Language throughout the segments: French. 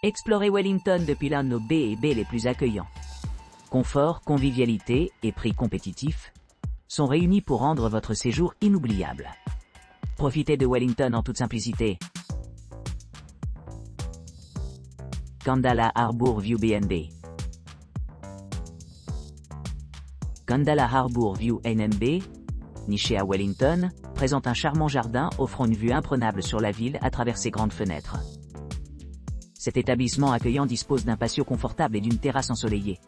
Explorez Wellington depuis l'un de nos B&B les plus accueillants. Confort, convivialité et prix compétitifs sont réunis pour rendre votre séjour inoubliable. Profitez de Wellington en toute simplicité. Kandala Harbour View B&B. Kandala Harbour View NMB, niché à Wellington, présente un charmant jardin offrant une vue imprenable sur la ville à travers ses grandes fenêtres. Cet établissement accueillant dispose d'un patio confortable et d'une terrasse ensoleillée,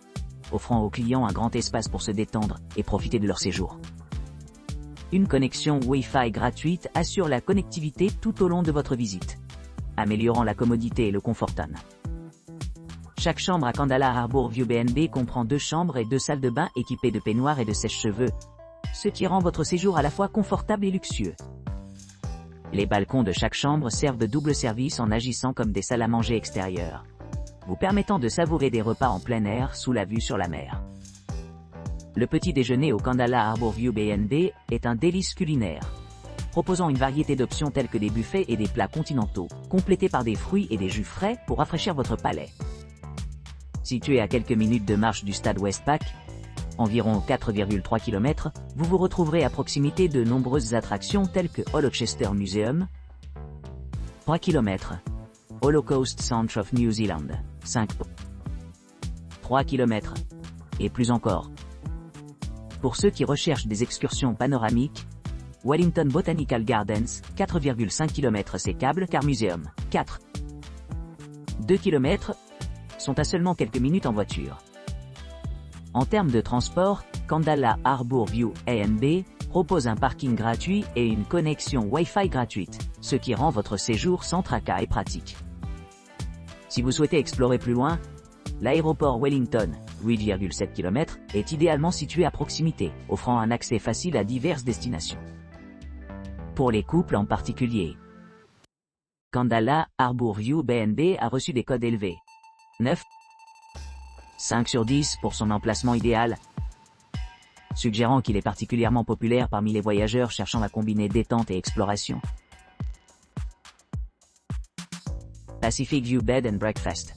offrant aux clients un grand espace pour se détendre et profiter de leur séjour. Une connexion Wi-Fi gratuite assure la connectivité tout au long de votre visite, améliorant la commodité et le confort. Chaque chambre à Kandala Harbour View B&B comprend 2 chambres et 2 salles de bain équipées de peignoirs et de sèche-cheveux, ce qui rend votre séjour à la fois confortable et luxueux. Les balcons de chaque chambre servent de double service en agissant comme des salles à manger extérieures, vous permettant de savourer des repas en plein air sous la vue sur la mer. Le petit déjeuner au Kandala Harbour View B&B est un délice culinaire, proposant une variété d'options telles que des buffets et des plats continentaux, complétés par des fruits et des jus frais pour rafraîchir votre palais. Situé à quelques minutes de marche du stade Westpac, environ 4,3 km, vous vous retrouverez à proximité de nombreuses attractions telles que Holochester Museum, 3 km, Holocaust Centre of New Zealand, 3 km, et plus encore. Pour ceux qui recherchent des excursions panoramiques, Wellington Botanical Gardens, 4,5 km c'est Cable Car Museum, 2 km, sont à seulement quelques minutes en voiture. En termes de transport, Kandala Harbour View A&B propose un parking gratuit et une connexion Wi-Fi gratuite, ce qui rend votre séjour sans tracas et pratique. Si vous souhaitez explorer plus loin, l'aéroport Wellington, 8,7 km, est idéalement situé à proximité, offrant un accès facile à diverses destinations. Pour les couples en particulier, Kandala Harbour View B&B a reçu des codes élevés. 5 sur 10 pour son emplacement idéal, suggérant qu'il est particulièrement populaire parmi les voyageurs cherchant à combiner détente et exploration. Pacific View Bed and Breakfast.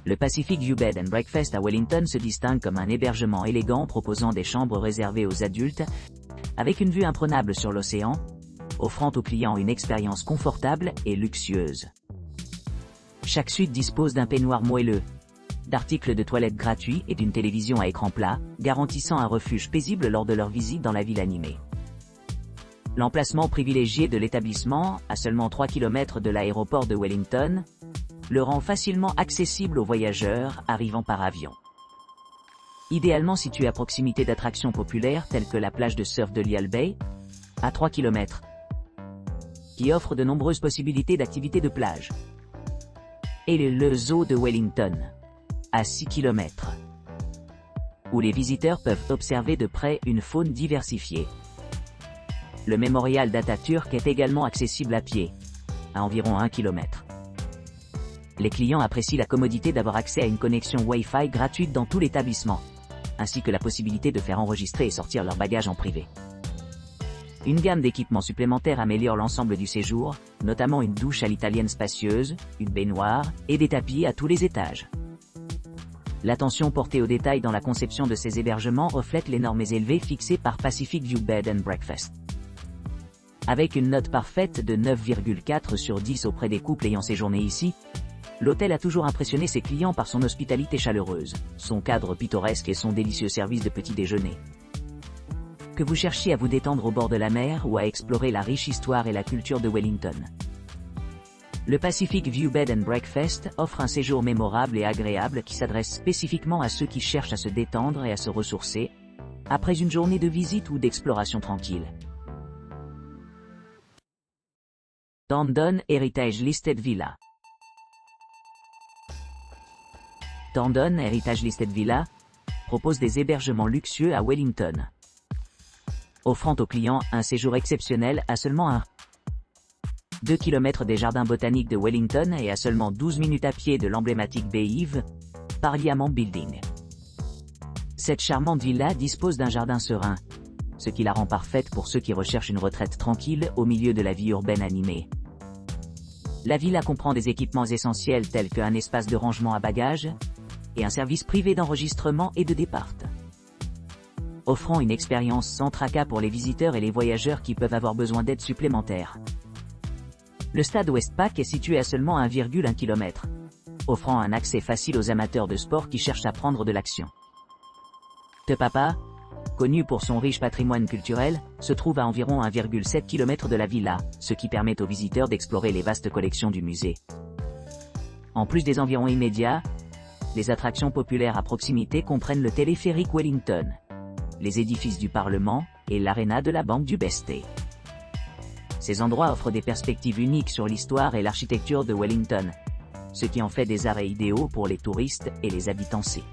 Le Pacific View Bed and Breakfast à Wellington se distingue comme un hébergement élégant proposant des chambres réservées aux adultes, avec une vue imprenable sur l'océan, offrant aux clients une expérience confortable et luxueuse. Chaque suite dispose d'un peignoir moelleux, d'articles de toilette gratuits et d'une télévision à écran plat, garantissant un refuge paisible lors de leur visite dans la ville animée. L'emplacement privilégié de l'établissement, à seulement 3 km de l'aéroport de Wellington, le rend facilement accessible aux voyageurs arrivant par avion. Idéalement situé à proximité d'attractions populaires telles que la plage de surf de Lyall Bay, à 3 km, qui offre de nombreuses possibilités d'activités de plage, et le zoo de Wellington, à 6 km, où les visiteurs peuvent observer de près une faune diversifiée. Le mémorial d'Atatürk est également accessible à pied, à environ 1 km. Les clients apprécient la commodité d'avoir accès à une connexion Wi-Fi gratuite dans tout l'établissement, ainsi que la possibilité de faire enregistrer et sortir leurs bagages en privé. Une gamme d'équipements supplémentaires améliore l'ensemble du séjour, notamment une douche à l'italienne spacieuse, une baignoire, et des tapis à tous les étages. L'attention portée aux détails dans la conception de ces hébergements reflète les normes élevées fixées par Pacific View Bed and Breakfast. Avec une note parfaite de 9,4 sur 10 auprès des couples ayant séjourné ici, l'hôtel a toujours impressionné ses clients par son hospitalité chaleureuse, son cadre pittoresque et son délicieux service de petit déjeuner. Que vous cherchiez à vous détendre au bord de la mer ou à explorer la riche histoire et la culture de Wellington, le Pacific View Bed and Breakfast offre un séjour mémorable et agréable qui s'adresse spécifiquement à ceux qui cherchent à se détendre et à se ressourcer, après une journée de visite ou d'exploration tranquille. Tandon Heritage Listed Villa. Tandon Heritage Listed Villa propose des hébergements luxueux à Wellington, offrant aux clients un séjour exceptionnel à seulement 2 km des jardins botaniques de Wellington et à seulement 12 minutes à pied de l'emblématique baie Yves, Parliament Building. Cette charmante villa dispose d'un jardin serein, ce qui la rend parfaite pour ceux qui recherchent une retraite tranquille au milieu de la vie urbaine animée. La villa comprend des équipements essentiels tels qu'un espace de rangement à bagages et un service privé d'enregistrement et de départ, offrant une expérience sans tracas pour les visiteurs et les voyageurs qui peuvent avoir besoin d'aide supplémentaire. Le stade Westpac est situé à seulement 1,1 km, offrant un accès facile aux amateurs de sport qui cherchent à prendre de l'action. Te Papa, connu pour son riche patrimoine culturel, se trouve à environ 1,7 km de la villa, ce qui permet aux visiteurs d'explorer les vastes collections du musée. En plus des environs immédiats, les attractions populaires à proximité comprennent le téléphérique Wellington, les édifices du Parlement et l'aréna de la Banque du Beste. Ces endroits offrent des perspectives uniques sur l'histoire et l'architecture de Wellington, ce qui en fait des arrêts idéaux pour les touristes et les habitants C.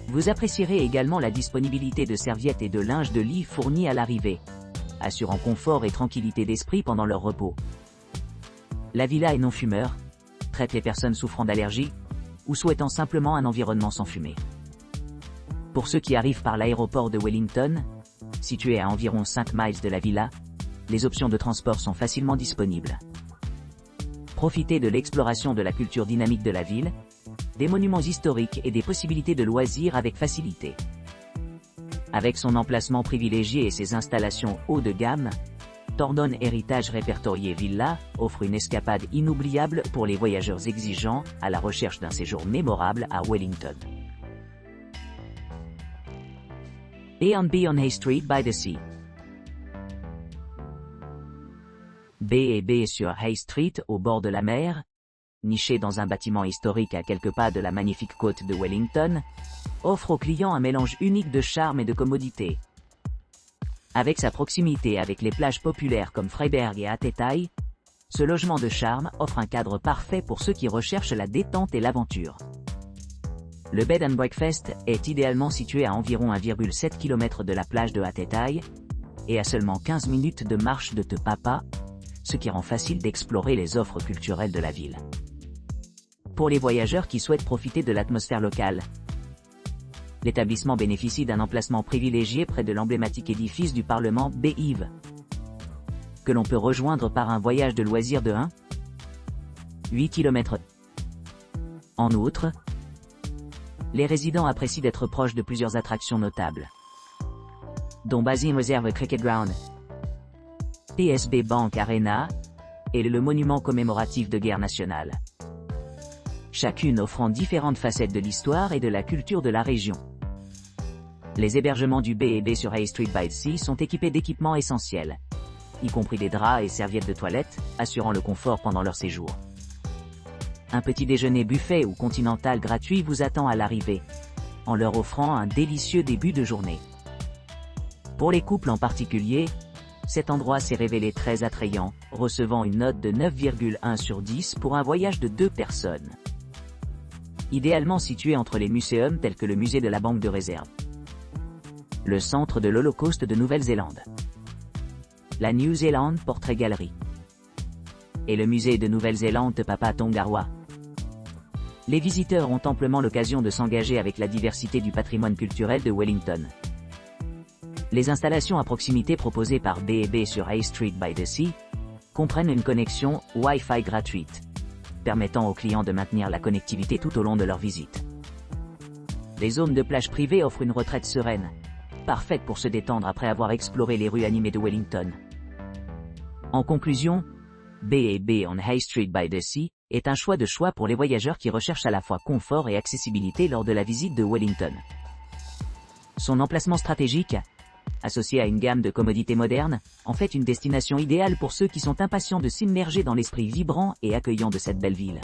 Vous apprécierez également la disponibilité de serviettes et de linge de lit fournis à l'arrivée, assurant confort et tranquillité d'esprit pendant leur repos. La villa est non-fumeur, traite les personnes souffrant d'allergies ou souhaitant simplement un environnement sans fumée. Pour ceux qui arrivent par l'aéroport de Wellington, situé à environ 5 miles de la villa, les options de transport sont facilement disponibles. Profitez de l'exploration de la culture dynamique de la ville, des monuments historiques et des possibilités de loisirs avec facilité. Avec son emplacement privilégié et ses installations haut de gamme, Tornone Héritage Répertorié Villa offre une escapade inoubliable pour les voyageurs exigeants à la recherche d'un séjour mémorable à Wellington. B&B on Hay Street by the Sea. B&B sur Hay Street au bord de la mer, niché dans un bâtiment historique à quelques pas de la magnifique côte de Wellington, offre aux clients un mélange unique de charme et de commodité. Avec sa proximité avec les plages populaires comme Freiberg et Attetai, ce logement de charme offre un cadre parfait pour ceux qui recherchent la détente et l'aventure. Le Bed and Breakfast est idéalement situé à environ 1,7 km de la plage de Attetai et à seulement 15 minutes de marche de Te Papa, ce qui rend facile d'explorer les offres culturelles de la ville. Pour les voyageurs qui souhaitent profiter de l'atmosphère locale, l'établissement bénéficie d'un emplacement privilégié près de l'emblématique édifice du Parlement B.Yves, que l'on peut rejoindre par un voyage de loisirs de 1,8 km. En outre, les résidents apprécient d'être proches de plusieurs attractions notables, dont Basin Reserve Cricket Ground, PSB Bank Arena et le monument commémoratif de guerre nationale, chacune offrant différentes facettes de l'histoire et de la culture de la région. Les hébergements du B&B sur Hay Street by the Sea sont équipés d'équipements essentiels, y compris des draps et serviettes de toilette, assurant le confort pendant leur séjour. Un petit déjeuner buffet ou continental gratuit vous attend à l'arrivée, en leur offrant un délicieux début de journée. Pour les couples en particulier, cet endroit s'est révélé très attrayant, recevant une note de 9,1 sur 10 pour un voyage de 2 personnes. Idéalement situé entre les muséums tels que le musée de la Banque de Réserve, le centre de l'Holocauste de Nouvelle-Zélande, la New Zealand Portrait Gallery et le musée de Nouvelle-Zélande Te Papa Tongarewa. Les visiteurs ont amplement l'occasion de s'engager avec la diversité du patrimoine culturel de Wellington. Les installations à proximité proposées par B&B sur Hay Street by the Sea comprennent une connexion Wi-Fi gratuite, permettant aux clients de maintenir la connectivité tout au long de leur visite. Les zones de plage privée offrent une retraite sereine, parfaite pour se détendre après avoir exploré les rues animées de Wellington. En conclusion, B&B on Hay Street by the Sea est un choix pour les voyageurs qui recherchent à la fois confort et accessibilité lors de la visite de Wellington. Son emplacement stratégique, associé à une gamme de commodités modernes, en fait une destination idéale pour ceux qui sont impatients de s'immerger dans l'esprit vibrant et accueillant de cette belle ville.